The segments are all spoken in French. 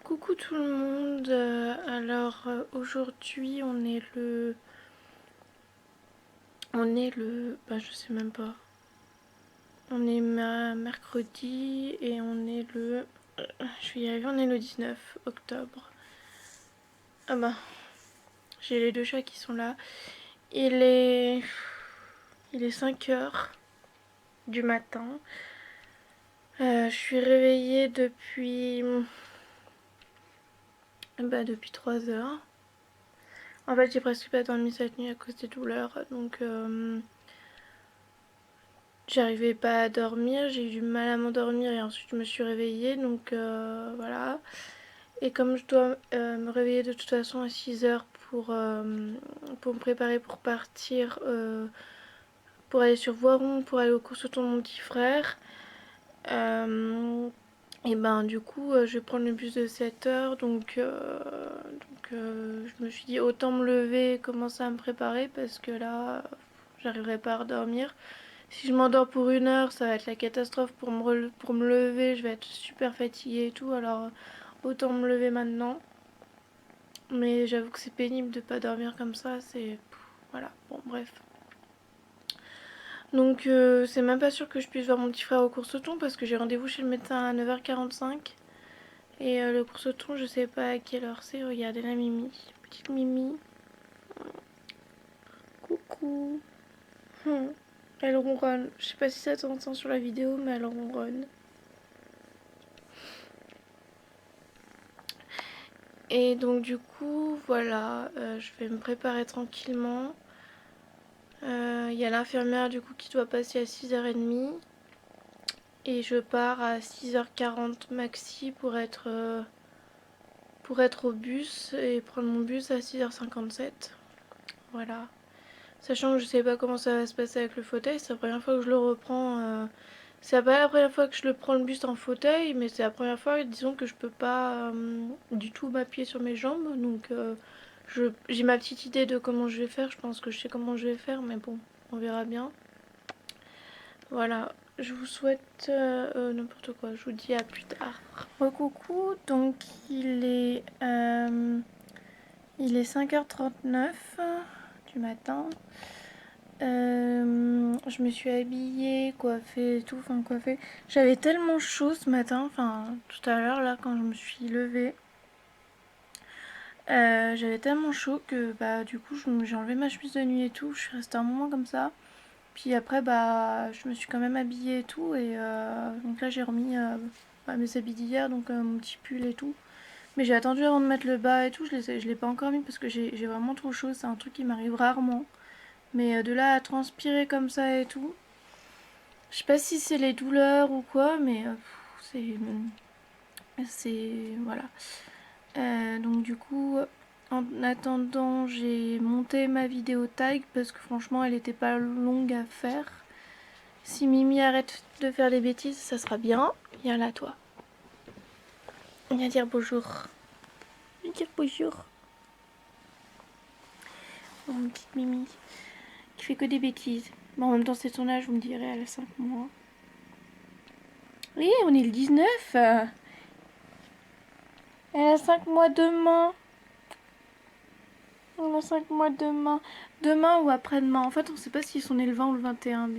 Coucou tout le monde, aujourd'hui je sais même pas, on est mercredi et je vais y arriver, on est le 19 octobre. Ah bah, j'ai les deux chats qui sont là, il est, il est 5 heures du matin. Je suis réveillée depuis 3 heures. En fait, j'ai presque pas dormi cette nuit à cause des douleurs, donc j'arrivais pas à dormir, j'ai eu du mal à m'endormir et ensuite je me suis réveillée, donc voilà. Et comme je dois me réveiller de toute façon à 6 heures pour me préparer pour partir, pour aller sur Voiron, pour aller au cours de mon petit frère, euh, et ben du coup je vais prendre le bus de 7 heures, donc je me suis dit autant me lever et commencer à me préparer parce que là j'arriverai pas à redormir. Si je m'endors pour 1 heure, ça va être la catastrophe pour me lever, je vais être super fatiguée et tout, alors autant me lever maintenant. Mais j'avoue que c'est pénible de pas dormir comme ça, voilà, bon bref. Donc c'est même pas sûr que je puisse voir mon petit frère au course-auton parce que j'ai rendez-vous chez le médecin à 9h45. Et le course-auton, je sais pas à quelle heure c'est, regardez la Mimi. Petite Mimi. Coucou. Hmm. Elle ronronne. Je sais pas si ça s'entend sur la vidéo, mais elle ronronne. Et donc du coup, voilà, je vais me préparer tranquillement. Il y a l'infirmière du coup qui doit passer à 6h30. Et je pars à 6h40 maxi pour être au bus et prendre mon bus à 6h57. Voilà. Sachant que je sais pas comment ça va se passer avec le fauteuil, c'est la première fois que je le reprends. C'est pas la première fois que je le prends le bus en fauteuil, mais c'est la première fois, disons, que je peux pas du tout m'appuyer sur mes jambes. Donc j'ai ma petite idée de comment je vais faire. Je pense que je sais comment je vais faire, mais bon, on verra bien. Voilà, je vous souhaite n'importe quoi. Je vous dis à plus tard. Coucou, donc il est 5h39 du matin. Je me suis habillée, coiffée et tout, enfin coiffée. J'avais tellement chaud ce matin, enfin tout à l'heure là quand je me suis levée. J'avais tellement chaud que bah du coup j'ai enlevé ma chemise de nuit et tout. Je suis restée un moment comme ça. Puis après bah je me suis quand même habillée et tout et donc là j'ai remis mes habits d'hier, donc mon petit pull et tout. Mais j'ai attendu avant de mettre le bas et tout. Je l'ai pas encore mis parce que j'ai vraiment trop chaud. C'est un truc qui m'arrive rarement. Mais de là à transpirer comme ça et tout. Je sais pas si c'est les douleurs ou quoi, mais c'est voilà. Donc du coup, en attendant, j'ai monté ma vidéo tag parce que franchement, elle était pas longue à faire. Si Mimi arrête de faire des bêtises, ça sera bien. Viens là, toi. Viens dire bonjour. Viens dire bonjour. Oh, mon petite Mimi, qui fait que des bêtises. Bon, en même temps, c'est son âge, vous me direz, elle a 5 mois. Oui, on est le 19. Elle a 5 mois demain. On a 5 mois demain. Demain ou après-demain. En fait, on sait pas s'ils sont nés le 20 ou le 21,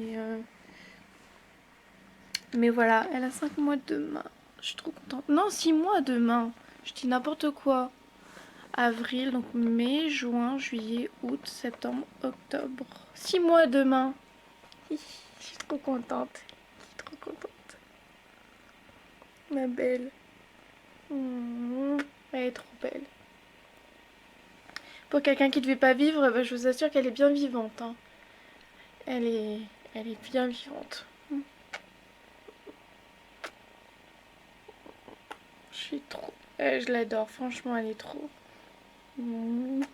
mais voilà, elle a 5 mois demain. Je suis trop contente. Non, 6 mois demain. Je dis n'importe quoi. Avril, donc mai, juin, juillet, août, septembre, octobre. 6 mois demain. Je suis trop contente. Je suis trop contente. Ma belle. Elle est trop belle. Pour quelqu'un qui ne devait pas vivre, bah, je vous assure qu'elle est bien vivante. Hein. Elle est, elle est bien vivante. Je suis trop. Je l'adore, franchement, elle est trop. Bon,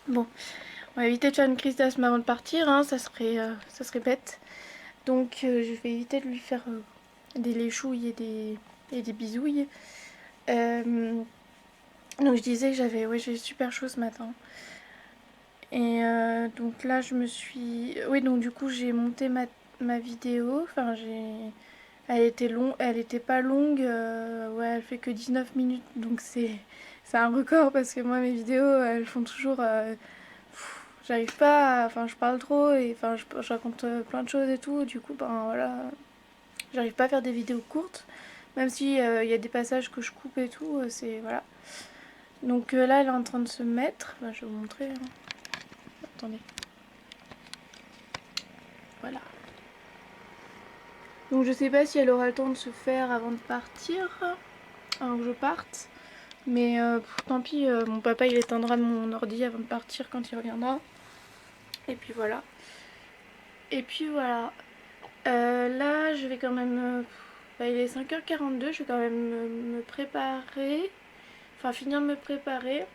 on va éviter de faire une crise d'asthme avant de partir, hein, ça serait bête. Donc, je vais éviter de lui faire des léchouilles et des bisouilles. Donc, je disais que j'ai super chaud ce matin. Et donc là, je me suis. Oui, donc du coup, j'ai monté ma vidéo. Enfin, Elle était pas longue, ouais, elle fait que 19 minutes, donc c'est un record parce que moi mes vidéos elles font toujours j'arrive pas enfin je parle trop et enfin je raconte plein de choses et tout, du coup ben voilà, j'arrive pas à faire des vidéos courtes, même si il y a des passages que je coupe et tout, c'est voilà. Donc là elle est en train de se mettre, ben, je vais vous montrer, hein. Attendez. Voilà. Donc je sais pas si elle aura le temps de se faire avant de partir, avant que je parte. Mais tant pis, mon papa il éteindra mon ordi avant de partir quand il reviendra. Et puis voilà. Et puis voilà. Là je vais quand même... bah, il est 5h42, je vais quand même me préparer. Enfin finir de me préparer.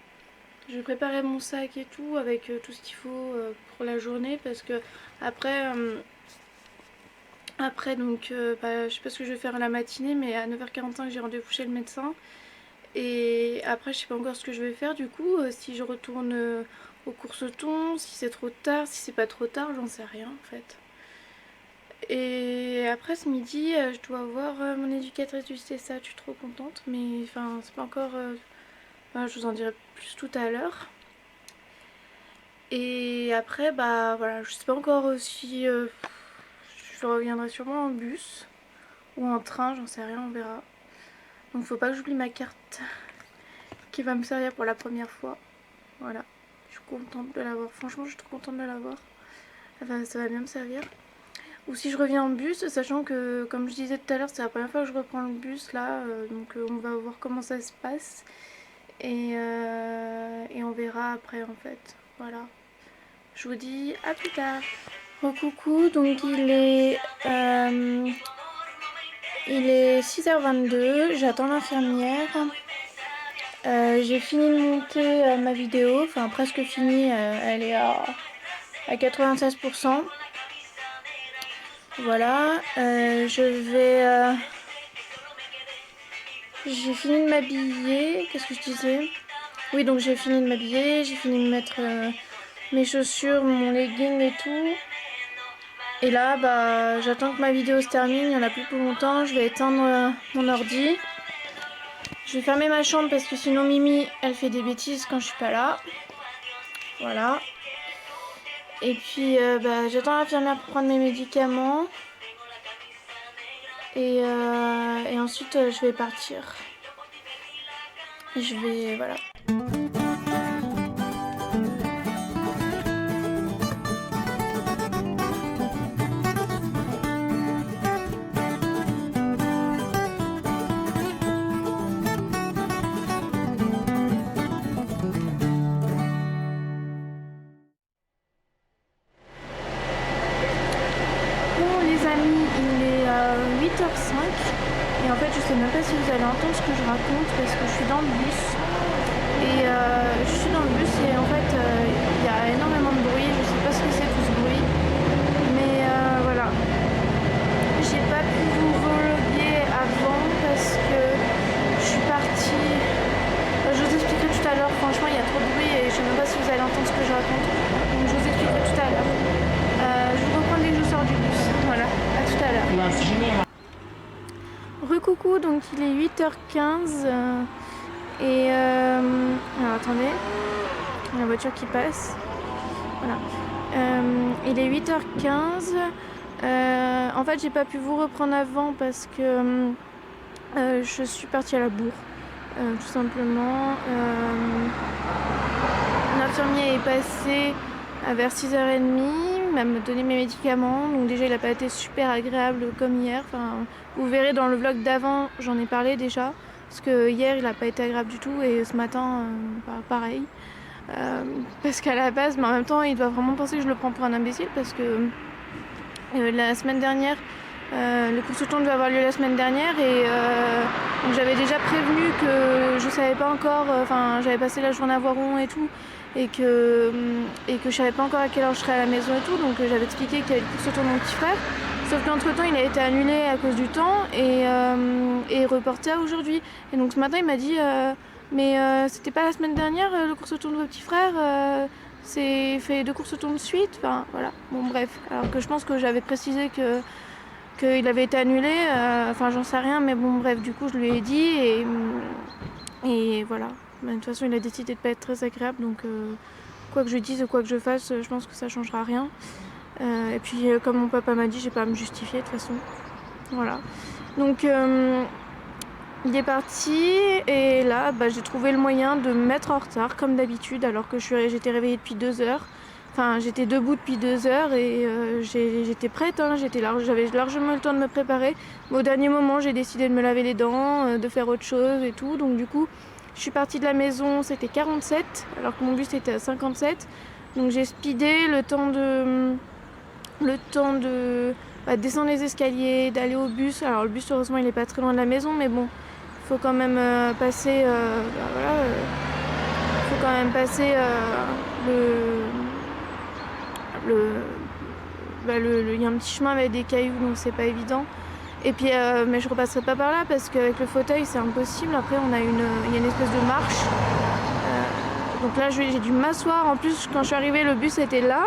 Je vais préparer mon sac et tout avec tout ce qu'il faut pour la journée. Parce que après donc bah, je sais pas ce que je vais faire à la matinée, mais à 9h45 j'ai rendez-vous chez le médecin. Et après je sais pas encore ce que je vais faire du coup, si je retourne aux courses thon, si c'est trop tard, si c'est pas trop tard, j'en sais rien en fait. Et après ce midi je dois voir mon éducatrice du CSA, je suis trop contente, mais enfin c'est pas encore... enfin, je vous en dirai plus tout à l'heure. Et après bah voilà, je sais pas encore si je reviendrai sûrement en bus ou en train, j'en sais rien, on verra. Donc faut pas que j'oublie ma carte qui va me servir pour la première fois. Voilà, je suis contente de l'avoir. Franchement, je suis trop contente de l'avoir. Enfin, ça va bien me servir. Ou si je reviens en bus, sachant que, comme je disais tout à l'heure, c'est la première fois que je reprends le bus là. Donc on va voir comment ça se passe. Et on verra après en fait. Voilà. Je vous dis à plus tard. Recoucou, donc il est 6h22, j'attends l'infirmière. J'ai fini de monter ma vidéo, enfin presque fini, elle est à 96%. Voilà, j'ai fini de m'habiller, qu'est-ce que je disais? Oui, donc j'ai fini de m'habiller, j'ai fini de mettre mes chaussures, mon legging et tout. Et là, bah, j'attends que ma vidéo se termine, il n'y en a plus pour longtemps, je vais éteindre mon ordi. Je vais fermer ma chambre parce que sinon Mimi, elle fait des bêtises quand je suis pas là. Voilà. Et puis bah, j'attends l'infirmière pour prendre mes médicaments. Et ensuite je vais partir. Et je vais... voilà. Bon les amis, il est 8h05. Et en fait je sais même pas si vous allez entendre ce que je raconte parce que je suis dans le bus. Et je suis dans le bus et en fait il y a énormément de bruit, je sais pas ce que c'est tout ce bruit. Mais voilà. J'ai pas pu vous vloguer avant parce que je suis partie... je vous expliquerai tout à l'heure, franchement il y a trop de bruit et je sais même pas si vous allez entendre ce que je raconte. Donc je vous expliquerai tout à l'heure. Je vous reprends dès que je sors du bus. Voilà, à tout à l'heure. Recoucou, donc il est 8h15 et alors attendez, la voiture qui passe. Voilà. Il est 8h15. En fait j'ai pas pu vous reprendre avant parce que je suis partie à la bourre, tout simplement. L'infirmier est passé vers 6h30, m'a donné mes médicaments, donc déjà il a pas été super agréable comme hier. Enfin, vous verrez dans le vlog d'avant, j'en ai parlé déjà, parce que hier il a pas été agréable du tout et ce matin pareil. Parce qu'à la base, mais en même temps il doit vraiment penser que je le prends pour un imbécile parce que la semaine dernière, le cours thon devait avoir lieu la semaine dernière et donc j'avais déjà prévenu que je savais pas encore, enfin j'avais passé la journée à Voiron et tout et que je savais pas encore à quelle heure je serais à la maison et tout, donc j'avais expliqué qu'il y avait le cours thon de mon petit frère, sauf qu'entre temps il a été annulé à cause du temps et reporté à aujourd'hui. Et donc ce matin il m'a dit mais c'était pas la semaine dernière le cours thon de votre petit frère, c'est fait 2 courses thon de suite, enfin voilà, bon bref, alors que je pense que j'avais précisé que qu'il avait été annulé, enfin j'en sais rien, mais bon bref, du coup je lui ai dit et voilà. De toute façon il a décidé de pas être très agréable, donc quoi que je dise ou quoi que je fasse, je pense que ça changera rien. Et puis comme mon papa m'a dit, j'ai pas à me justifier de toute façon. Voilà. Donc il est parti et là j'ai trouvé le moyen de me mettre en retard comme d'habitude alors que j'étais réveillée depuis 2 heures. Enfin j'étais debout depuis 2 heures et j'étais prête, hein, j'avais largement eu le temps de me préparer. Mais au dernier moment j'ai décidé de me laver les dents, de faire autre chose et tout. Donc du coup je suis partie de la maison, c'était 47 alors que mon bus était à 57. Donc j'ai speedé le temps de descendre les escaliers, d'aller au bus. Alors le bus heureusement il est pas très loin de la maison mais bon, il faut quand même passer faut quand même passer il y a un petit chemin avec des cailloux donc c'est pas évident. Et puis mais je repasserai pas par là parce qu'avec le fauteuil c'est impossible. Après il y a une espèce de marche. Donc là j'ai dû m'asseoir. En plus quand je suis arrivée le bus était là.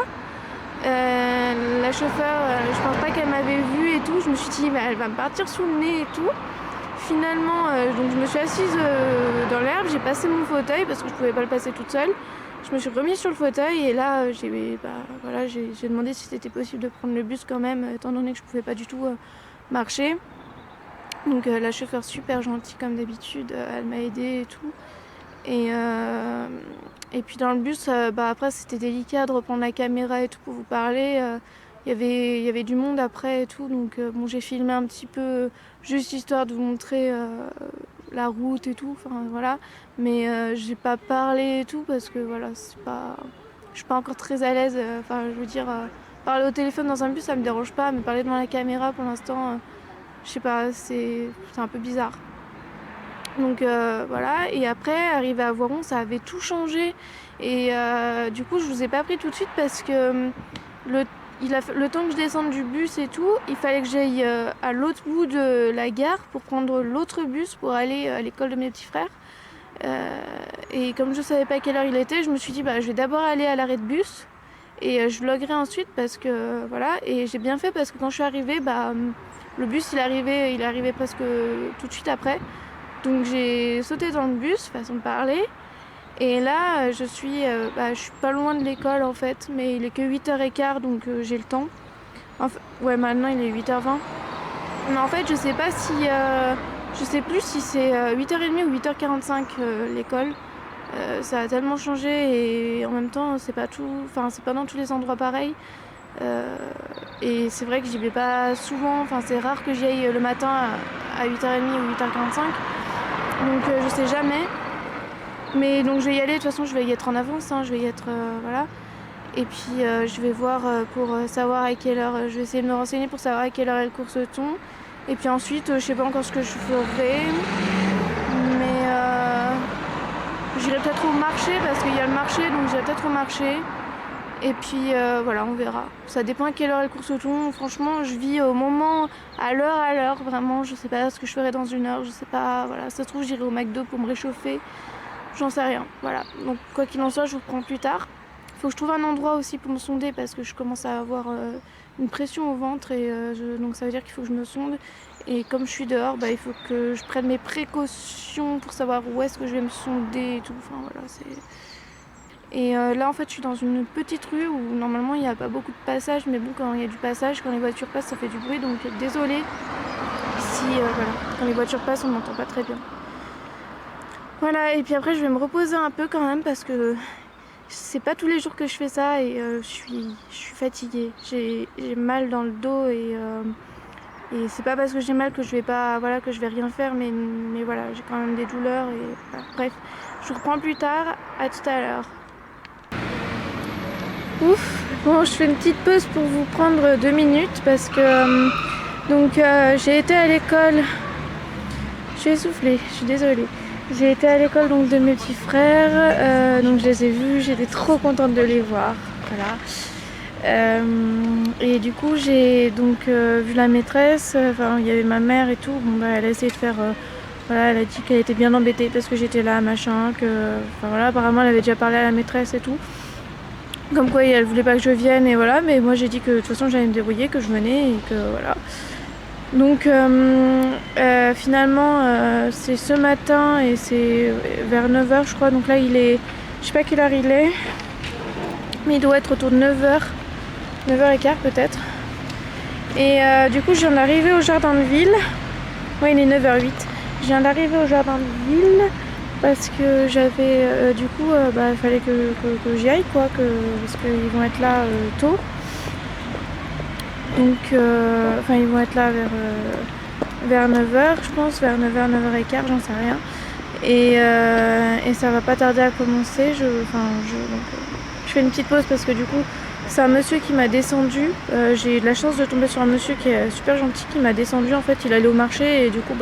La chauffeur, je pense pas qu'elle m'avait vue et tout. Je me suis dit, elle va me partir sous le nez et tout. Finalement, donc je me suis assise dans l'herbe, j'ai passé mon fauteuil parce que je pouvais pas le passer toute seule. Je me suis remise sur le fauteuil et là, j'ai demandé si c'était possible de prendre le bus quand même, étant donné que je pouvais pas du tout marcher. Donc la chauffeur super gentille comme d'habitude, elle m'a aidée et tout. Et puis dans le bus, après c'était délicat de reprendre la caméra et tout pour vous parler. Il y avait du monde après et tout, donc bon j'ai filmé un petit peu juste histoire de vous montrer la route et tout, enfin voilà. Mais j'ai pas parlé et tout parce que voilà, je suis pas encore très à l'aise. Enfin je veux dire, parler au téléphone dans un bus ça me dérange pas, mais parler devant la caméra pour l'instant, je sais pas, c'est un peu bizarre. Donc voilà, et après arrivé à Voiron ça avait tout changé et du coup je vous ai pas pris tout de suite parce que le temps que je descende du bus et tout, il fallait que j'aille à l'autre bout de la gare pour prendre l'autre bus pour aller à l'école de mes petits frères. Et comme je savais pas à quelle heure il était, je me suis dit je vais d'abord aller à l'arrêt de bus et je vloguerai ensuite parce que voilà. Et j'ai bien fait parce que quand je suis arrivée, le bus il est arrivé presque tout de suite après. Donc j'ai sauté dans le bus, façon de parler. Et là, je suis pas loin de l'école en fait, mais il est que 8h15 donc j'ai le temps. Ouais, maintenant il est 8h20. Mais en fait, je sais pas si. Je sais plus si c'est 8h30 ou 8h45 l'école. Ça a tellement changé et en même temps, c'est pas dans tous les endroits pareils. Et c'est vrai que j'y vais pas souvent, enfin c'est rare que j'y aille le matin à 8h30 ou 8h45. Donc je sais jamais. Mais donc je vais y aller, de toute façon je vais y être en avance, hein, je vais y être voilà. Et puis je vais voir pour savoir à quelle heure, je vais essayer de me renseigner pour savoir à quelle heure est le course-ton. Et puis ensuite je sais pas encore ce que je ferai. Mais j'irai peut-être au marché parce qu'il y a le marché, donc j'irai peut-être au marché. Et puis voilà, on verra. Ça dépend à quelle heure est le course-ton. Franchement, je vis au moment, à l'heure, vraiment. Je sais pas ce que je ferai dans une heure, je sais pas. Voilà, ça se trouve, j'irai au McDo pour me réchauffer. J'en sais rien. Voilà. Donc, quoi qu'il en soit, je vous reprends plus tard. Faut que je trouve un endroit aussi pour me sonder parce que je commence à avoir une pression au ventre et donc ça veut dire qu'il faut que je me sonde. Et comme je suis dehors, il faut que je prenne mes précautions pour savoir où est-ce que je vais me sonder et tout. Enfin voilà, c'est. Et là en fait je suis dans une petite rue où normalement il n'y a pas beaucoup de passages, mais bon quand il y a du passage, quand les voitures passent ça fait du bruit, donc désolée si voilà, quand les voitures passent on m'entend pas très bien. Voilà, et puis après je vais me reposer un peu quand même parce que c'est pas tous les jours que je fais ça et je suis fatiguée. J'ai mal dans le dos et c'est pas parce que j'ai mal que je vais pas que je vais rien faire, mais voilà, j'ai quand même des douleurs et voilà. Bref, je vous reprends plus tard, à tout à l'heure. Ouf, bon je fais une petite pause pour vous prendre 2 minutes parce que j'ai été à l'école, je suis essoufflée, je suis désolée. J'ai été à l'école donc de mes petits frères, donc je les ai vus, j'étais trop contente de les voir, voilà. Et du coup j'ai donc vu la maîtresse, il y avait ma mère et tout, elle a essayé de faire, elle a dit qu'elle était bien embêtée parce que j'étais là, machin, apparemment elle avait déjà parlé à la maîtresse et tout. Comme quoi elle voulait pas que je vienne et voilà, mais moi j'ai dit que de toute façon j'allais me débrouiller, que je venais et que voilà. Donc finalement c'est ce matin et c'est vers 9h je crois, donc là il est, je sais pas quelle heure il est, mais il doit être autour de 9h, 9h15 peut-être. Et du coup je viens d'arriver au jardin de ville, ouais il est 9h08, je viens d'arriver au jardin de ville parce que j'avais du coup il fallait que j'y aille quoi, parce qu'ils vont être là tôt. Donc, ils vont être là vers 9h, je pense, vers 9h, 9h15, j'en sais rien. Et ça va pas tarder à commencer. Je fais une petite pause parce que du coup, c'est un monsieur qui m'a descendu. J'ai eu de la chance de tomber sur un monsieur qui est super gentil, qui m'a descendu. En fait, il allait au marché et du coup,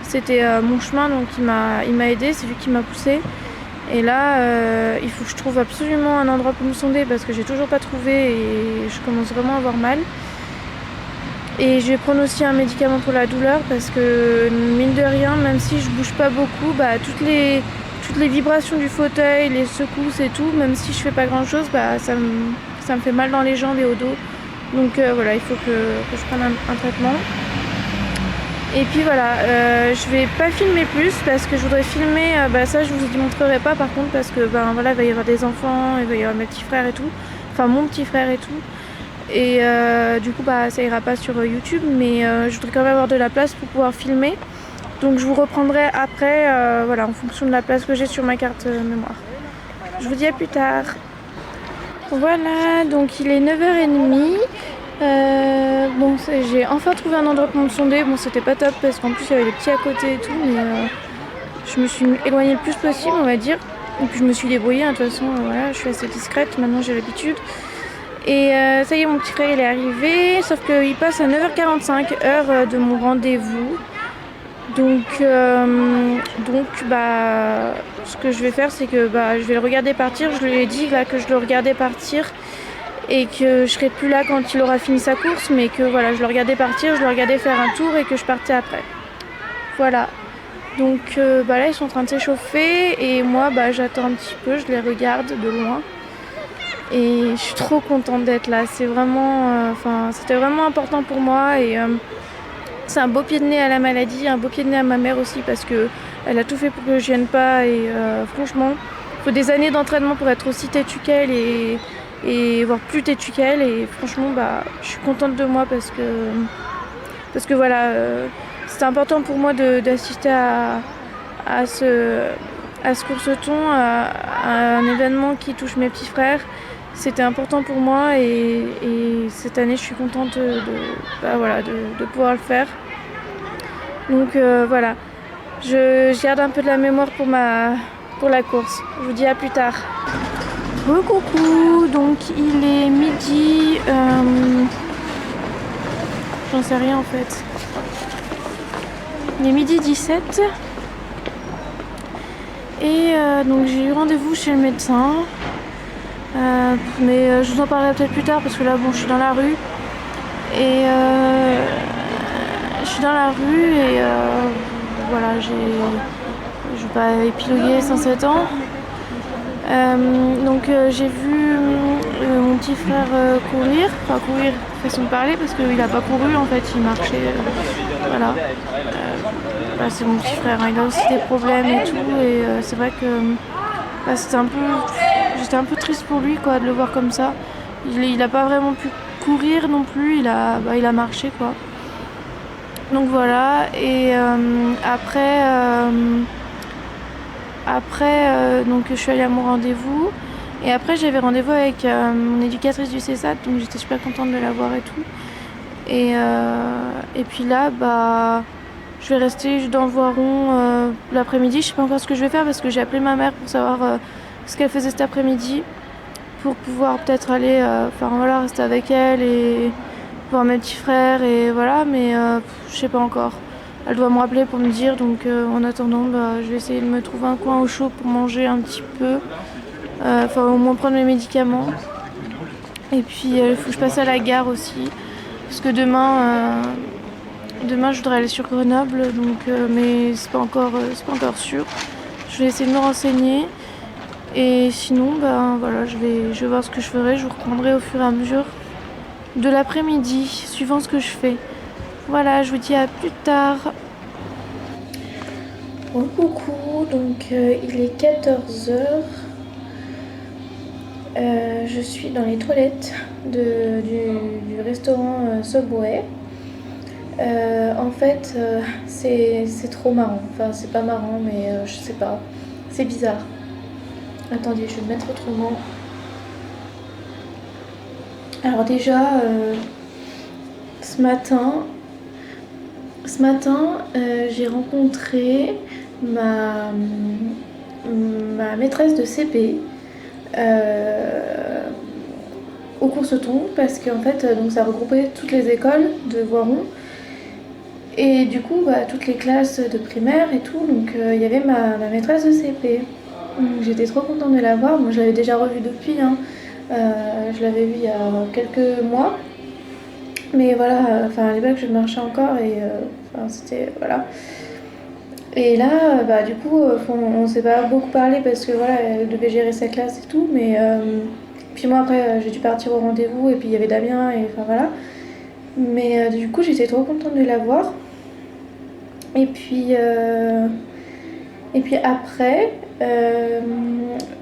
c'était mon chemin, donc il m'a aidé, c'est lui qui m'a poussé. Et là, il faut que je trouve absolument un endroit pour me sonder parce que j'ai toujours pas trouvé et je commence vraiment à avoir mal. Et je vais prendre aussi un médicament pour la douleur parce que mine de rien, même si je bouge pas beaucoup, toutes les vibrations du fauteuil, les secousses et tout, même si je fais pas grand chose, ça me fait mal dans les jambes et au dos. Donc voilà, il faut que je prenne un traitement. Et puis voilà, je vais pas filmer plus parce que je voudrais filmer, ça je vous y montrerai pas par contre parce que voilà, il va y avoir des enfants, il va y avoir mes petits frères et tout, enfin mon petit frère et tout. Et du coup ça ira pas sur YouTube, mais je voudrais quand même avoir de la place pour pouvoir filmer. Donc je vous reprendrai après, voilà, en fonction de la place que j'ai sur ma carte mémoire. Je vous dis à plus tard. Voilà, donc il est 9h30. J'ai enfin trouvé un endroit pour me sonder. Bon, c'était pas top parce qu'en plus il y avait les petits à côté et tout, mais je me suis éloignée le plus possible, on va dire. Et puis je me suis débrouillée, de toute façon, voilà, je suis assez discrète, maintenant j'ai l'habitude. Et ça y est, mon petit frère il est arrivé, sauf qu'il passe à 9h45, heure de mon rendez-vous. Donc ce que je vais faire, c'est que je vais le regarder partir. Je lui ai dit là que je le regardais partir et que je serai plus là quand il aura fini sa course, mais que voilà, je le regardais partir, je le regardais faire un tour et que je partais après. Voilà. Donc là ils sont en train de s'échauffer et moi j'attends un petit peu, je les regarde de loin. Et je suis trop contente d'être là, c'est vraiment, c'était vraiment important pour moi et c'est un beau pied de nez à la maladie, un beau pied de nez à ma mère aussi parce que elle a tout fait pour que je vienne pas et franchement, il faut des années d'entraînement pour être aussi têtue qu'elle et voire plus têtue qu'elle et franchement je suis contente de moi parce que voilà, c'était important pour moi d'assister à ce course-ton, à un événement qui touche mes petits frères. C'était important pour moi et cette année je suis contente de pouvoir le faire. Donc voilà, je garde un peu de la mémoire pour la course. Je vous dis à plus tard. Coucou, donc il est midi, j'en sais rien en fait. Il est midi 17 et donc j'ai eu rendez-vous chez le médecin. Mais je vous en parlerai peut-être plus tard parce que là je suis dans la rue et voilà, je vais pas épiloguer 107 ans. Donc j'ai vu mon petit frère courir façon de parler parce qu'il a pas couru en fait, il marchait, voilà. C'est mon petit frère, hein, il a aussi des problèmes et tout et c'est vrai que j'étais un peu triste pour lui quoi, de le voir comme ça. Il a pas vraiment pu courir non plus, il a marché quoi. Donc voilà, et après donc je suis allée à mon rendez-vous et après j'avais rendez-vous avec mon éducatrice du CESAT, donc j'étais super contente de la voir et tout. Et puis là je vais rester dans le Voiron l'après-midi. Je sais pas encore ce que je vais faire parce que j'ai appelé ma mère pour savoir ce qu'elle faisait cet après-midi pour pouvoir peut-être aller rester avec elle et voir mes petits frères et voilà, mais je sais pas encore. Elle doit me rappeler pour me dire, donc en attendant je vais essayer de me trouver un coin au chaud pour manger un petit peu, au moins prendre mes médicaments. Et puis il faut que je passe à la gare aussi parce que demain je voudrais aller sur Grenoble, donc mais c'est pas encore sûr. Je vais essayer de me renseigner et sinon voilà, je vais voir ce que je ferai. Je vous reprendrai au fur et à mesure de l'après-midi suivant ce que je fais. Voilà, je vous dis à plus tard. Bon, coucou, donc il est 14h. Je suis dans les toilettes du restaurant Subway. En fait, c'est trop marrant. Enfin, c'est pas marrant, mais je sais pas. C'est bizarre. Attendez, je vais me mettre autrement. Alors déjà, ce matin, j'ai rencontré ma, ma maîtresse de CP au Courseton parce qu'en fait, donc ça regroupait toutes les écoles de Voiron et du coup, toutes les classes de primaire et tout. Donc il y avait ma maîtresse de CP. Donc, j'étais trop contente de la voir. Moi, je l'avais déjà revue depuis, hein. Je l'avais vue il y a quelques mois. Mais voilà, enfin à l'époque je marchais encore et c'était voilà. Et là, du coup, on s'est pas beaucoup parlé parce que voilà, elle devait gérer sa classe et tout. Mais puis moi après, j'ai dû partir au rendez-vous et puis il y avait Damien et enfin voilà. Mais du coup, j'étais trop contente de la voir. Et puis, euh, et puis après,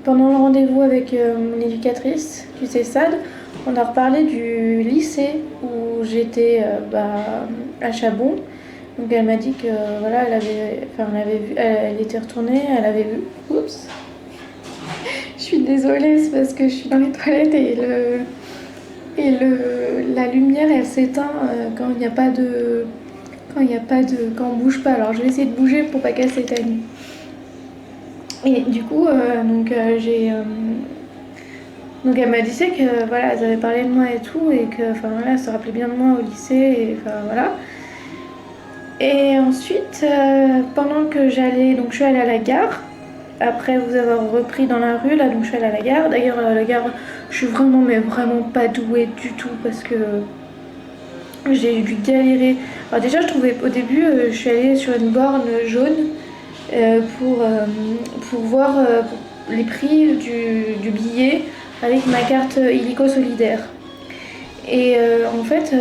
pendant le rendez-vous avec mon éducatrice du CESAD, on a reparlé du lycée où j'étais à Chabon. Donc elle m'a dit que voilà, elle était retournée, elle avait vu. Oups. Je suis désolée, c'est parce que je suis dans les toilettes la lumière elle s'éteint quand il n'y a pas de quand on bouge pas. Alors je vais essayer de bouger pour pas qu'elle s'éteigne. Et du coup donc elle m'a dit que voilà, elles avaient parlé de moi et tout et que enfin voilà, elle se rappelait bien de moi au lycée et enfin voilà. Et ensuite, pendant que j'allais, donc je suis allée à la gare, après vous avoir repris dans la rue, là, donc je suis allée à la gare. D'ailleurs, à la gare, je suis vraiment, mais vraiment pas douée du tout parce que j'ai dû galérer. Alors déjà, je trouvais, au début, je suis allée sur une borne jaune pour voir les prix du billet avec ma carte illico solidaire. Et en fait,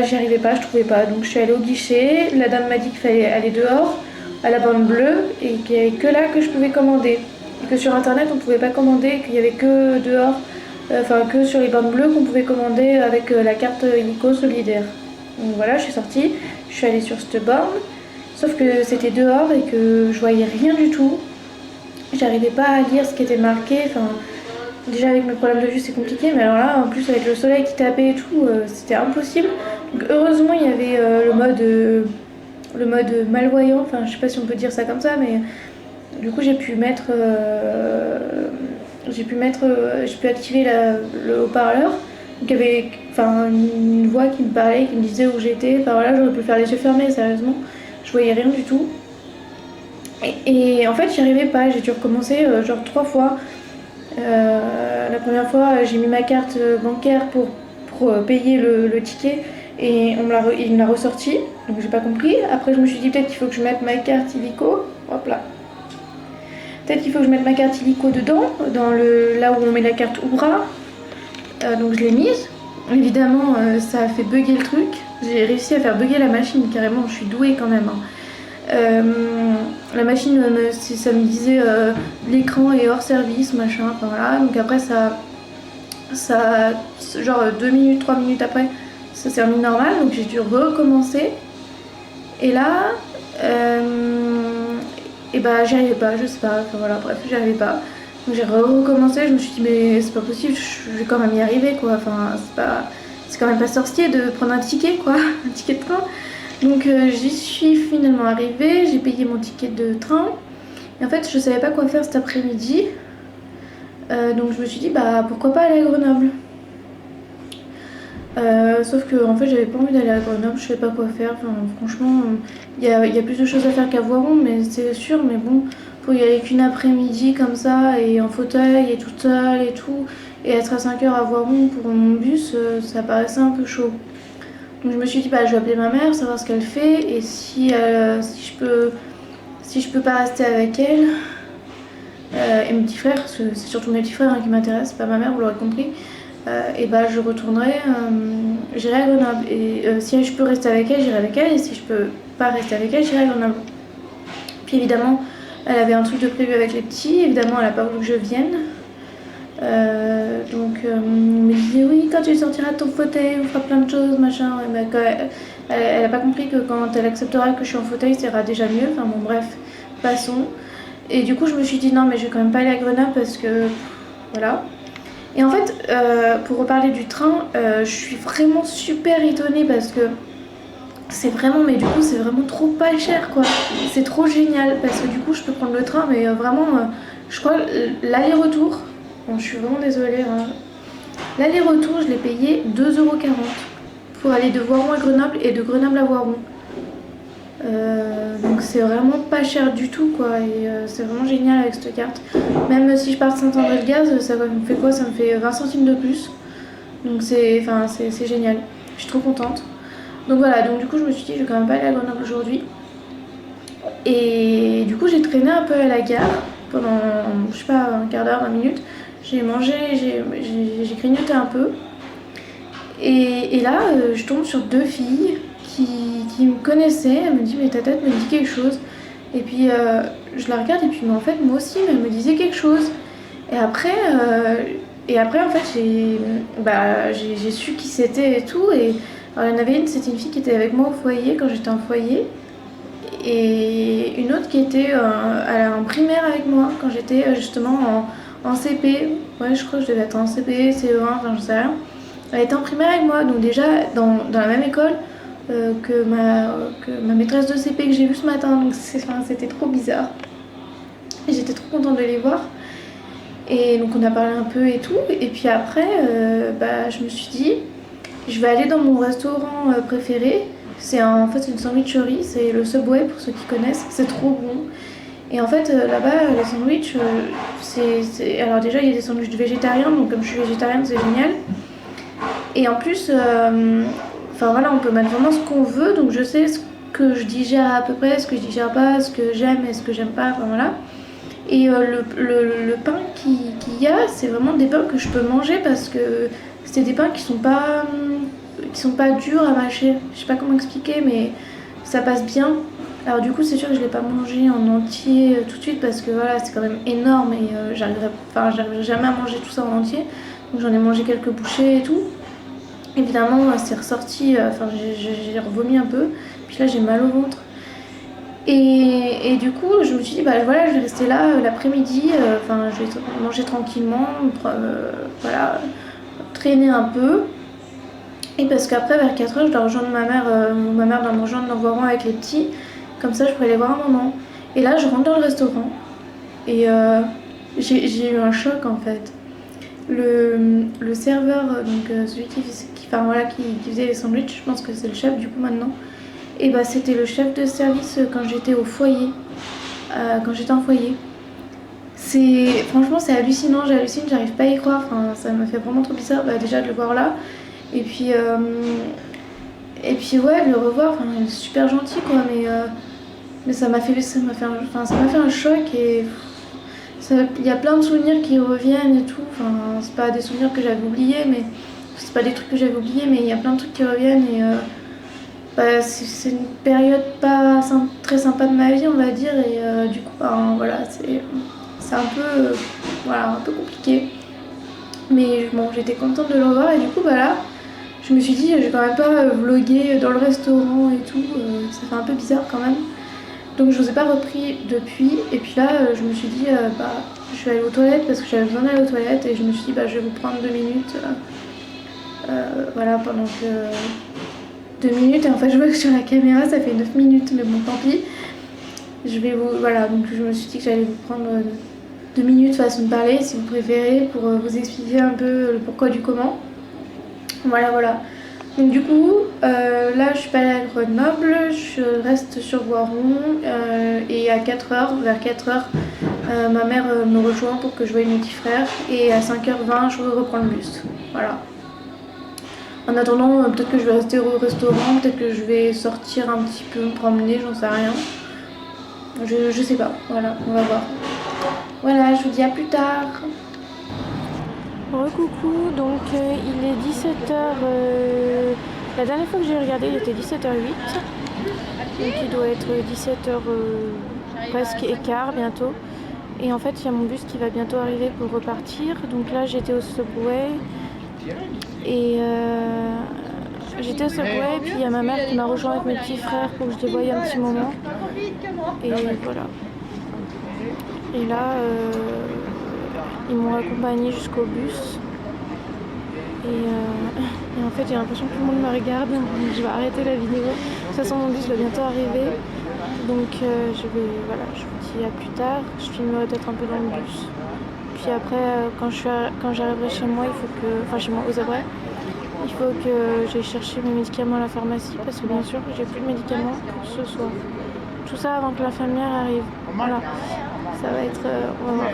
j'y arrivais pas, je trouvais pas. Donc je suis allée au guichet, la dame m'a dit qu'il fallait aller dehors, à la borne bleue, et qu'il n'y avait que là que je pouvais commander. Et que sur internet on pouvait pas commander, qu'il y avait que dehors, enfin que sur les bornes bleues qu'on pouvait commander avec la carte illico solidaire. Donc voilà, je suis sortie, je suis allée sur cette borne, sauf que c'était dehors et que je voyais rien du tout. J'arrivais pas à lire ce qui était marqué, enfin déjà avec mes problèmes de vue c'est compliqué, mais alors là en plus avec le soleil qui tapait et tout, c'était impossible. Donc heureusement il y avait le mode malvoyant, enfin je sais pas si on peut dire ça comme ça, mais du coup j'ai pu activer le haut-parleur. Donc il y avait une voix qui me parlait, qui me disait où j'étais. Enfin voilà, j'aurais pu faire les yeux fermés, sérieusement. Je voyais rien du tout. Et en fait j'y arrivais pas, j'ai dû recommencer genre 3 fois. La première fois, j'ai mis ma carte bancaire pour payer le ticket et il me l'a ressorti, donc j'ai pas compris. Après, je me suis dit peut-être qu'il faut que je mette ma carte illico. Hop là. Peut-être qu'il faut que je mette ma carte illico dedans, là où on met la carte Oubra. Donc je l'ai mise. Évidemment, ça a fait bugger le truc. J'ai réussi à faire bugger la machine carrément, je suis douée quand même, hein. La machine, ça me disait l'écran est hors service, machin, enfin voilà. Donc après, genre 2 minutes, 3 minutes après, ça s'est remis normal. Donc j'ai dû recommencer. Et là, j'y arrivais pas, je sais pas, enfin voilà, bref, j'y arrivais pas. Donc j'ai recommencé, je me suis dit, mais c'est pas possible, je vais quand même y arriver, quoi. Enfin, c'est quand même pas sorcier de prendre un ticket, quoi, un ticket de train. Donc j'y suis finalement arrivée, j'ai payé mon ticket de train. Et en fait, je savais pas quoi faire cet après-midi. Donc je me suis dit, pourquoi pas aller à Grenoble. Sauf que en fait, j'avais pas envie d'aller à Grenoble, je savais pas quoi faire. Enfin, franchement, il y a plus de choses à faire qu'à Voiron, mais c'est sûr. Mais bon, faut y aller qu'une après-midi comme ça, et en fauteuil, et toute seule et tout. Et être à 5h à Voiron pour mon bus, ça paraissait un peu chaud. Donc je me suis dit, je vais appeler ma mère, savoir ce qu'elle fait, et si je peux pas rester avec elle. Et mes petits frères, parce que c'est surtout mes petits frères qui m'intéressent, pas ma mère, vous l'aurez compris. et bah je retournerai, j'irai à Grenoble. Et si je peux rester avec elle, j'irai avec elle. Et si je peux pas rester avec elle, j'irai à Grenoble. Puis évidemment, elle avait un truc de prévu avec les petits. Évidemment, elle a pas voulu que je vienne. Donc, elle me disait oui, quand tu sortiras de ton fauteuil, on fera plein de choses, machin. Et bah, elle a pas compris que quand elle acceptera que je suis en fauteuil, ça ira déjà mieux. Enfin bon, bref, passons. Et du coup, je me suis dit non, mais je vais quand même pas aller à Grenoble parce que voilà. Et en fait, pour reparler du train, je suis vraiment super étonnée parce que c'est vraiment, mais du coup, c'est vraiment trop pas cher quoi. C'est trop génial parce que du coup, je peux prendre le train, mais vraiment, je crois l'aller-retour. Bon, je suis vraiment désolée. Hein. L'aller-retour, je l'ai payé 2,40 € pour aller de Voiron à Grenoble et de Grenoble à Voiron. Donc c'est vraiment pas cher du tout quoi et c'est vraiment génial avec cette carte. Même si je pars de Saint-André-le-Gaz, ça me fait quoi? Ça me fait 20 centimes de plus. Donc c'est génial. Je suis trop contente. Donc voilà, donc du coup je me suis dit je vais quand même pas aller à Grenoble aujourd'hui. Et du coup j'ai traîné un peu à la gare pendant je sais pas un quart d'heure, 20 minutes. J'ai mangé, j'ai grignoté un peu. Et là je tombe sur deux filles qui me connaissait, elle me dit mais ta tête me dit quelque chose. Et puis je la regarde et puis mais en fait moi aussi elle me disait quelque chose. Et après en fait j'ai su qui c'était et tout. Et alors, il y en avait une, c'était une fille qui était avec moi au foyer quand j'étais en foyer. Et une autre qui était en primaire avec moi quand j'étais justement en CP. Ouais je crois que je devais être en CP, CE1, enfin je sais rien. Elle était en primaire avec moi, donc déjà dans la même école. Que ma maîtresse de CP que j'ai vue ce matin, donc c'était trop bizarre. Et j'étais trop contente de les voir. Et donc on a parlé un peu et tout. Et puis après, je me suis dit, je vais aller dans mon restaurant préféré. C'est en fait une sandwicherie, c'est le Subway pour ceux qui connaissent. C'est trop bon. Et en fait là-bas, les sandwichs, alors déjà il y a des sandwichs végétariens, donc comme je suis végétarienne, c'est génial. Et en plus, enfin voilà, on peut mettre vraiment ce qu'on veut, donc je sais ce que je digère à peu près, ce que je digère pas, ce que j'aime et ce que j'aime pas, enfin voilà. Et le pain qu'il y a, c'est vraiment des pains que je peux manger parce que c'est des pains qui sont pas durs à mâcher. Je sais pas comment expliquer, mais ça passe bien. Alors du coup, c'est sûr que je l'ai pas mangé en entier tout de suite parce que voilà, c'est quand même énorme et j'arriverai jamais à manger tout ça en entier. Donc j'en ai mangé quelques bouchées et tout. Évidemment, c'est ressorti, j'ai revomi un peu, puis là j'ai mal au ventre. Et du coup, je me suis dit, voilà, je vais rester là l'après-midi, je vais manger tranquillement, voilà, traîner un peu. Et parce qu'après, vers 4h, je dois rejoindre ma mère doit me rejoindre dans Voiron avec les petits, comme ça je pourrais les voir un moment. Et là, je rentre dans le restaurant, et j'ai eu un choc en fait. Le serveur, donc celui qui faisait les sandwichs, je pense que c'est le chef du coup maintenant. Et bah c'était le chef de service quand j'étais au foyer, quand j'étais en foyer. Franchement c'est hallucinant, j'hallucine, j'arrive pas à y croire. Enfin ça me fait vraiment trop bizarre déjà de le voir là. Et puis ouais de le revoir, enfin il est super gentil quoi, mais ça m'a fait un choc et il y a plein de souvenirs qui reviennent et tout. Enfin, c'est pas des souvenirs que j'avais oubliés, mais c'est pas des trucs que j'avais oubliés, mais il y a plein de trucs qui reviennent et c'est une période pas très sympa de ma vie, on va dire, et du coup, voilà, c'est un peu, voilà, un peu compliqué. Mais bon, j'étais contente de le revoir et du coup, là, je me suis dit, je vais quand même pas vloguer dans le restaurant et tout, ça fait un peu bizarre quand même. Donc je vous ai pas repris depuis, et puis là je me suis dit je vais aller aux toilettes parce que j'avais besoin d'aller aux toilettes et je me suis dit je vais vous prendre 2 minutes voilà pendant que 2 minutes et en fait je vois que sur la caméra ça fait 9 minutes mais bon tant pis. Voilà, donc je me suis dit que j'allais vous prendre 2 minutes façon de parler si vous préférez pour vous expliquer un peu le pourquoi du comment. Voilà. Donc du coup, là je suis pas allée à Grenoble, je reste sur Voiron et vers 4h, ma mère me rejoint pour que je voie mon petit frère et à 5h20 je reprends le bus. Voilà. En attendant, peut-être que je vais rester au restaurant, peut-être que je vais sortir un petit peu, me promener, j'en sais rien. Je sais pas, voilà, on va voir. Voilà, je vous dis à plus tard. Recoucou, donc il est 17h. La dernière fois que j'ai regardé, il était 17h08. Donc il doit être 17h presque écart bientôt. Et en fait, il y a mon bus qui va bientôt arriver pour repartir. Donc là, j'étais au Subway. Et j'étais au Subway, puis il y a ma mère qui m'a rejoint avec mes petits frères pour que je les voie un petit moment. Et voilà. Et là, ils m'ont accompagné jusqu'au bus. Et en fait, j'ai l'impression que tout le monde me regarde. Donc je vais arrêter la vidéo. De toute façon, mon bus va bientôt arriver. Donc je vous dis à plus tard. Je filmerai peut-être un peu dans le bus. Puis après, quand j'arriverai chez moi, chez moi aux Abrets, il faut que j'aille chercher mes médicaments à la pharmacie parce que bien sûr, j'ai plus de médicaments pour ce soir. Tout ça avant que l'infirmière arrive. Voilà, ça va être, on va voir.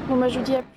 Bon bah je vous dis à plus.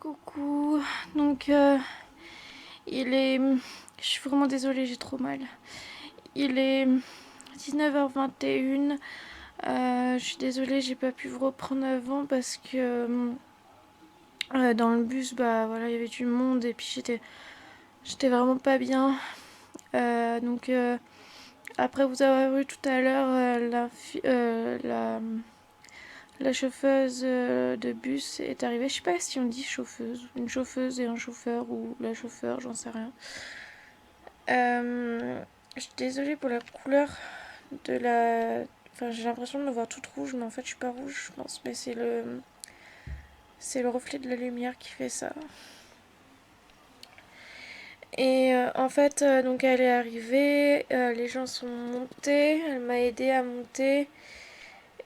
Coucou. Donc il est, je suis vraiment désolée, j'ai trop mal. Il est 19h21. Je suis désolée, j'ai pas pu vous reprendre avant parce que dans le bus, bah voilà, il y avait du monde et puis j'étais vraiment pas bien. Donc après vous avoir vu tout à l'heure, la chauffeuse de bus est arrivée. Je sais pas si on dit chauffeuse, une chauffeuse et un chauffeur ou la chauffeur, j'en sais rien. Je suis désolée pour la couleur de la. Enfin, j'ai l'impression de me voir toute rouge, mais en fait, je suis pas rouge, je pense. Mais c'est le reflet de la lumière qui fait ça. Et en fait, donc elle est arrivée, les gens sont montés, elle m'a aidé à monter.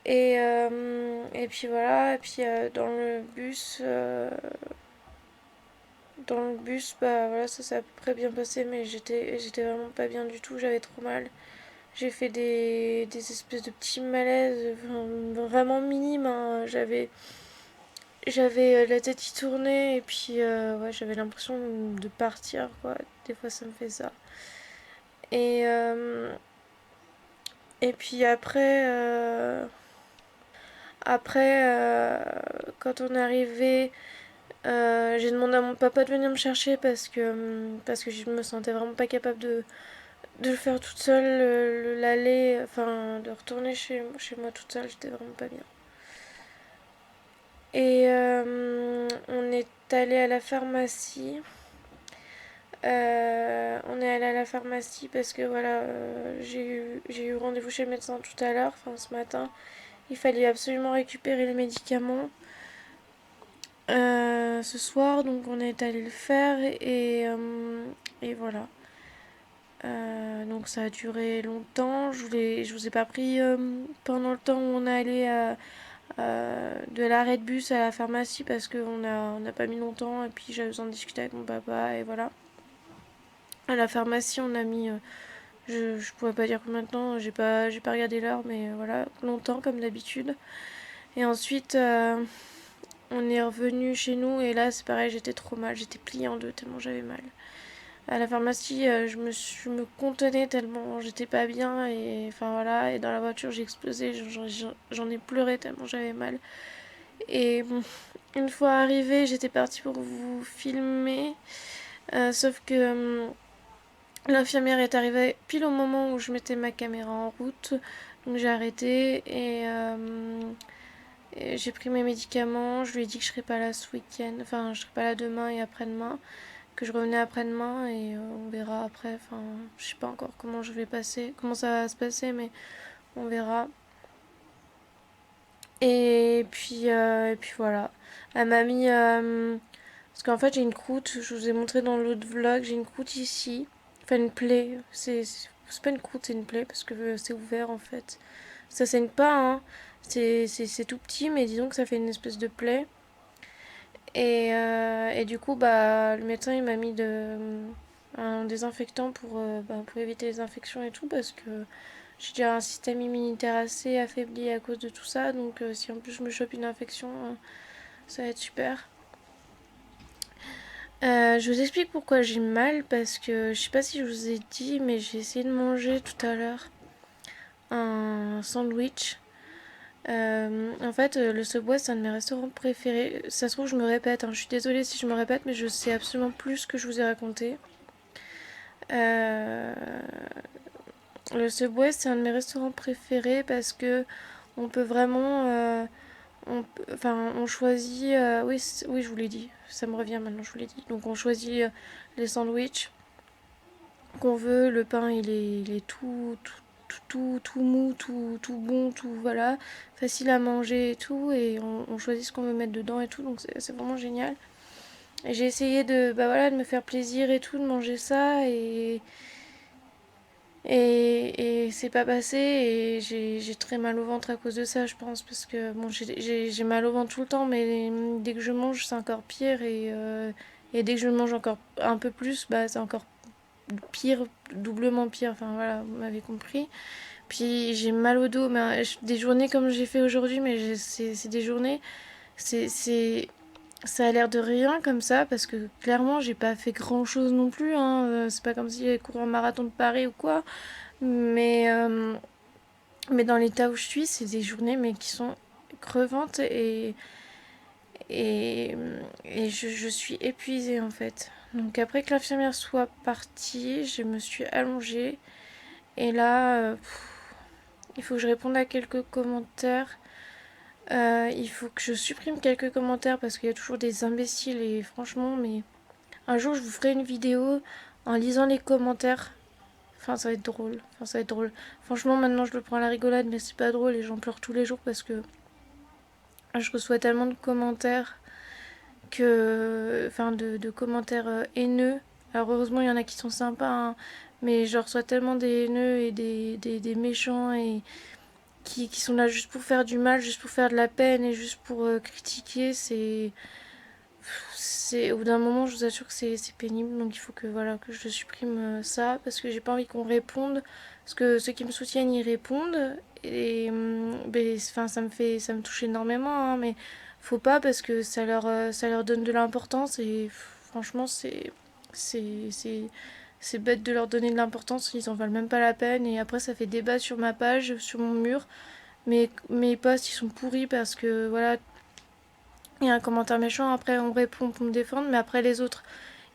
Et puis voilà, et puis dans le bus, bah voilà, ça s'est à peu près bien passé, mais j'étais vraiment pas bien du tout, j'avais trop mal. J'ai fait des espèces de petits malaises, vraiment minimes, hein. J'avais la tête qui tournait et puis ouais, j'avais l'impression de partir, quoi. Des fois, ça me fait ça. Et, euh, et puis après, quand on est arrivé, j'ai demandé à mon papa de venir me chercher parce que je me sentais vraiment pas capable de le faire toute seule, l'aller, enfin de retourner chez moi toute seule, j'étais vraiment pas bien. Et on est allé à la pharmacie. On est allé à la pharmacie parce que voilà, j'ai eu rendez-vous chez le médecin tout à l'heure, enfin ce matin. Il fallait absolument récupérer les médicaments ce soir, donc on est allé le faire et voilà. Donc ça a duré longtemps. Je vous ai pas pris pendant le temps où on est allé de l'arrêt de bus à la pharmacie parce on n'a pas mis longtemps et puis j'avais besoin de discuter avec mon papa et voilà. À la pharmacie, on a mis, je pourrais pas dire combien de temps, j'ai pas regardé l'heure, mais voilà, longtemps comme d'habitude. Et ensuite, on est revenu chez nous et là, c'est pareil, j'étais trop mal, j'étais pliée en deux tellement j'avais mal. À la pharmacie, je me contenais tellement j'étais pas bien et enfin voilà, et dans la voiture, j'ai explosé, j'en ai pleuré tellement j'avais mal. Et bon, une fois arrivée, j'étais partie pour vous filmer, sauf que l'infirmière est arrivée pile au moment où je mettais ma caméra en route, donc j'ai arrêté J'ai pris mes médicaments, je lui ai dit que je serais pas là ce week-end, enfin je serais pas là demain et après-demain, que je revenais après-demain et on verra après, enfin je sais pas encore comment je vais passer, comment ça va se passer, mais on verra. Et puis voilà. Elle m'a mis, parce qu'en fait j'ai une croûte, je vous ai montré dans l'autre vlog, j'ai une croûte ici, enfin une plaie, c'est pas une croûte, c'est une plaie parce que c'est ouvert en fait. Ça saigne pas, hein. C'est tout petit, mais disons que ça fait une espèce de plaie. Et du coup, bah, le médecin il m'a mis un désinfectant pour éviter les infections et tout, parce que j'ai déjà un système immunitaire assez affaibli à cause de tout ça. Donc, si en plus je me chope une infection, ça va être super. Je vous explique pourquoi j'ai mal, parce que je sais pas si je vous ai dit, mais j'ai essayé de manger tout à l'heure un sandwich. En fait, le Subway, c'est un de mes restaurants préférés. Ça se trouve, je me répète, hein. Je suis désolée si je me répète, mais je sais absolument plus ce que je vous ai raconté. Euh, le Subway, c'est un de mes restaurants préférés parce que on peut vraiment, enfin, on choisit. Oui, oui, je vous l'ai dit. Ça me revient maintenant, je vous l'ai dit. Donc, on choisit les sandwichs qu'on veut. Le pain, il est tout mou, tout bon, tout voilà, facile à manger et tout. Et on choisit ce qu'on veut mettre dedans et tout. Donc, c'est vraiment génial. Et j'ai essayé bah voilà, de me faire plaisir et tout, de manger ça. Et c'est pas passé et j'ai très mal au ventre à cause de ça, je pense, parce que bon, j'ai mal au ventre tout le temps, mais dès que je mange, c'est encore pire et dès que je mange encore un peu plus, bah c'est encore pire, doublement pire, enfin voilà, vous m'avez compris. Puis j'ai mal au dos, mais des journées comme j'ai fait aujourd'hui, mais c'est des journées, c'est ça a l'air de rien comme ça, parce que clairement, j'ai pas fait grand chose non plus, hein. C'est pas comme si j'avais couru un marathon de Paris ou quoi. Mais, euh, mais dans l'état où je suis, c'est des journées mais qui sont crevantes et, et je suis épuisée en fait. Donc après que l'infirmière soit partie, je me suis allongée et là, il faut que je réponde à quelques commentaires. Il faut que je supprime quelques commentaires parce qu'il y a toujours des imbéciles et franchement, mais un jour je vous ferai une vidéo en lisant les commentaires. Enfin, ça va être drôle. Enfin, ça va être drôle. Franchement, maintenant, je le prends à la rigolade, mais c'est pas drôle et j'en pleure tous les jours parce que je reçois tellement de commentaires enfin, de commentaires haineux. Alors, heureusement, il y en a qui sont sympas, hein, mais je reçois tellement des haineux et des méchants et qui sont là juste pour faire du mal, juste pour faire de la peine et juste pour critiquer. Au bout d'un moment, je vous assure que c'est pénible, donc il faut que voilà que je supprime ça parce que j'ai pas envie qu'on réponde, parce que ceux qui me soutiennent ils répondent et ben, enfin ça me touche énormément, hein, mais faut pas parce que ça leur donne de l'importance et franchement c'est c'est c'est bête de leur donner de l'importance, ils en valent même pas la peine et après ça fait débat sur ma page, sur mon mur, mais mes posts ils sont pourris parce que voilà il y a un commentaire méchant, après on répond pour me défendre, mais après les autres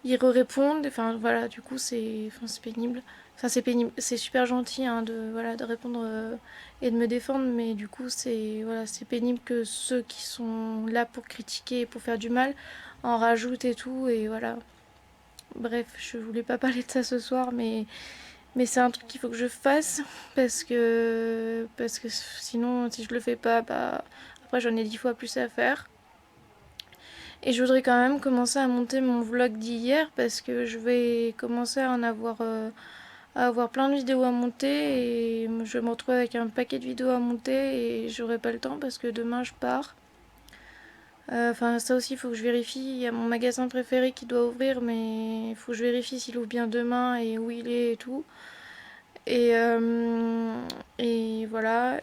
ils répondent. Enfin voilà, du coup c'est pénible. Enfin c'est pénible, c'est super gentil hein, de répondre et de me défendre, mais du coup c'est pénible que ceux qui sont là pour critiquer et pour faire du mal en rajoutent et tout et voilà. Bref, je voulais pas parler de ça ce soir, mais c'est un truc qu'il faut que je fasse parce que sinon si je le fais pas, bah après j'en ai 10 fois plus à faire. Et je voudrais quand même commencer à monter mon vlog d'hier parce que je vais commencer à avoir plein de vidéos à monter et je vais me retrouver avec un paquet de vidéos à monter et j'aurai pas le temps parce que demain je pars. Enfin ça aussi il faut que je vérifie. Il y a mon magasin préféré qui doit ouvrir mais il faut que je vérifie s'il ouvre bien demain et où il est et tout. Et, euh, et voilà,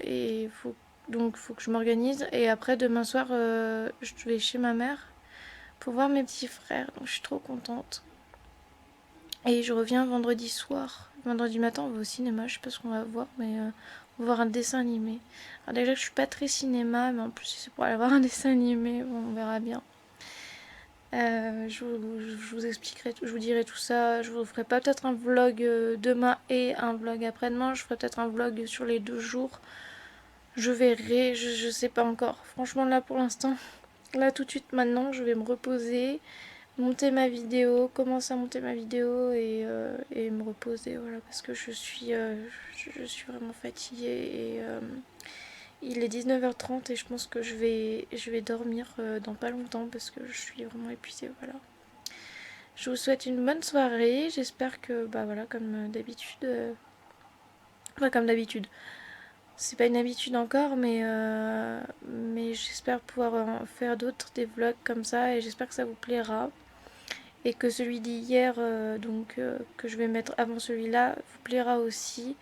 donc faut que je m'organise. Et après demain soir je vais chez ma mère pour voir mes petits frères, donc je suis trop contente. Et je reviens vendredi soir. Vendredi matin, on va au cinéma, je sais pas ce qu'on va voir, mais on va voir un dessin animé. Alors déjà que je suis pas très cinéma, mais en plus si c'est pour aller voir un dessin animé, bon, on verra bien. Je vous expliquerai, je vous dirai tout ça. Je vous ferai pas peut-être un vlog demain et un vlog après-demain. Je ferai peut-être un vlog sur les 2 jours. Je verrai, je sais pas encore. Franchement là pour l'instant, là tout de suite maintenant, je vais me reposer, monter ma vidéo, commencer à monter ma vidéo et me reposer, voilà, parce que je suis vraiment fatiguée et il est 19h30 et je pense que je vais dormir dans pas longtemps parce que je suis vraiment épuisée, voilà. Je vous souhaite une bonne soirée, j'espère que, bah voilà, comme d'habitude, enfin comme d'habitude, c'est pas une habitude encore, mais j'espère pouvoir en faire d'autres, des vlogs comme ça, et j'espère que ça vous plaira. Et que celui d'hier, que je vais mettre avant celui-là, vous plaira aussi.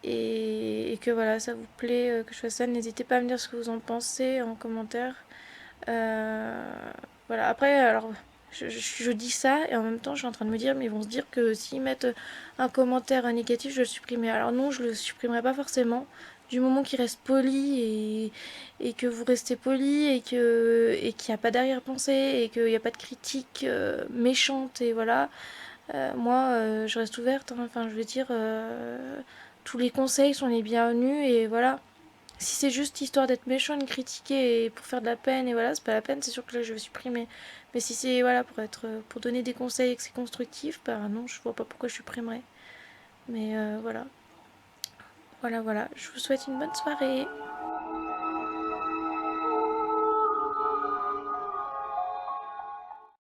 Et que voilà, ça vous plaît que je fasse ça. N'hésitez pas à me dire ce que vous en pensez en commentaire. Euh, voilà, après, alors, je dis ça et en même temps, je suis en train de me dire, mais ils vont se dire que s'ils mettent un commentaire négatif, je le supprimerai. Alors non, je le supprimerai pas forcément. Du moment qu'il reste poli et que vous restez poli et qu'il n'y a pas d'arrière-pensée et qu'il n'y a pas de critique méchante et voilà, moi je reste ouverte. Hein. Enfin, je veux dire, tous les conseils sont les bienvenus et voilà. Si c'est juste histoire d'être méchant, de critiquer et pour faire de la peine et voilà, c'est pas la peine, c'est sûr que là je vais supprimer. Mais si c'est voilà pour donner des conseils et que c'est constructif, bah non, je vois pas pourquoi je supprimerais. Mais voilà. Voilà, voilà. Je vous souhaite une bonne soirée.